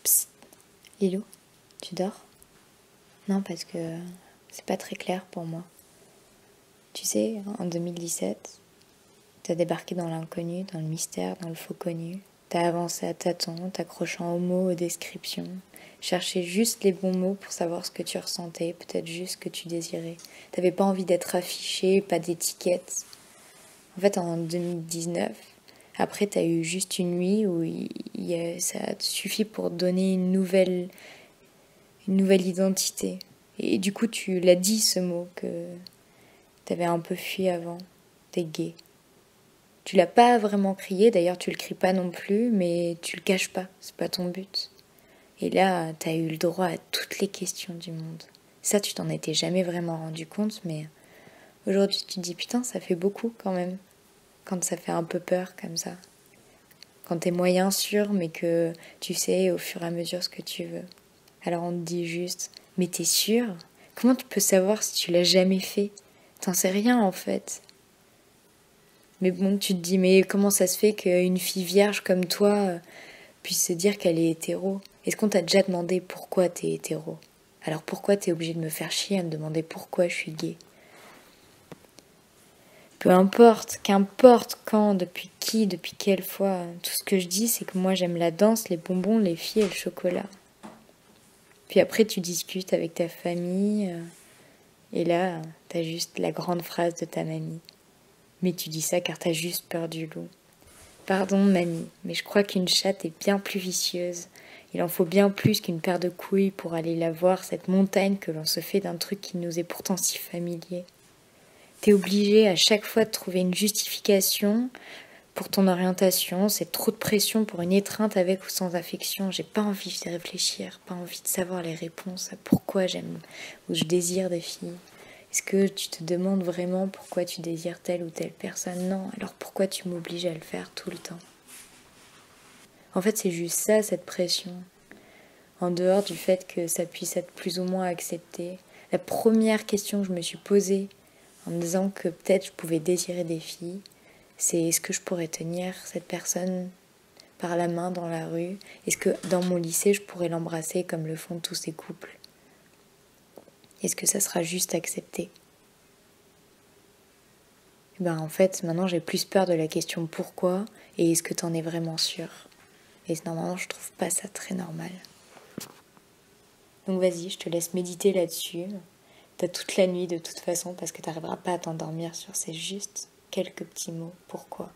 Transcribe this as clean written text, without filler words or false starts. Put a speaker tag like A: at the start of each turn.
A: Psst, Lilou, tu dors? Non, parce que c'est pas très clair pour moi. Tu sais, en 2017, t'as débarqué dans l'inconnu, dans le mystère, dans le faux connu. T'as avancé à tâtons, t'accrochant aux mots, aux descriptions. Cherchais juste les bons mots pour savoir ce que tu ressentais, peut-être juste ce que tu désirais. T'avais pas envie d'être affiché, pas d'étiquette. En fait, en 2019, après, t'as eu juste une nuit où ça a suffi pour donner une nouvelle identité. Et du coup, tu l'as dit, ce mot que t'avais un peu fui avant. T'es gay. Tu l'as pas vraiment crié, d'ailleurs tu le cries pas non plus, mais tu le caches pas, c'est pas ton but. Et là, t'as eu le droit à toutes les questions du monde. Ça, tu t'en étais jamais vraiment rendu compte, mais aujourd'hui tu te dis putain, ça fait beaucoup quand même. Quand ça fait un peu peur comme ça. Quand t'es moyen sûr, mais que tu sais au fur et à mesure ce que tu veux. Alors on te dit juste, mais t'es sûr? Comment tu peux savoir si tu l'as jamais fait? T'en sais rien en fait. Mais bon, tu te dis, mais comment ça se fait qu'une fille vierge comme toi puisse se dire qu'elle est hétéro? Est-ce qu'on t'a déjà demandé pourquoi t'es hétéro? Alors pourquoi t'es obligé de me faire chier à me demander pourquoi je suis gay? Peu importe, qu'importe quand, depuis qui, depuis quelle fois, tout ce que je dis, c'est que moi j'aime la danse, les bonbons, les filles et le chocolat. Puis après tu discutes avec ta famille, et là, t'as juste la grande phrase de ta mamie. Mais tu dis ça car t'as juste peur du loup. Pardon, mamie, mais je crois qu'une chatte est bien plus vicieuse. Il en faut bien plus qu'une paire de couilles pour aller la voir, cette montagne que l'on se fait d'un truc qui nous est pourtant si familier. T'es obligé à chaque fois de trouver une justification pour ton orientation, c'est trop de pression pour une étreinte avec ou sans affection. J'ai pas envie de réfléchir, pas envie de savoir les réponses à pourquoi j'aime ou je désire des filles. Est-ce que tu te demandes vraiment pourquoi tu désires telle ou telle personne? Non, alors pourquoi tu m'obliges à le faire tout le temps? En fait, c'est juste ça, cette pression. En dehors du fait que ça puisse être plus ou moins accepté. La première question que je me suis posée en me disant que peut-être je pouvais désirer des filles, c'est est-ce que je pourrais tenir cette personne par la main dans la rue? Est-ce que dans mon lycée, je pourrais l'embrasser comme le font tous ces couples? Est-ce que ça sera juste accepté? Et ben en fait, maintenant j'ai plus peur de la question pourquoi et est-ce que t'en es vraiment sûr? Et normalement, je trouve pas ça très normal. Donc vas-y, je te laisse méditer là-dessus. T'as toute la nuit de toute façon parce que t'arriveras pas à t'endormir sur ces juste quelques petits mots. Pourquoi?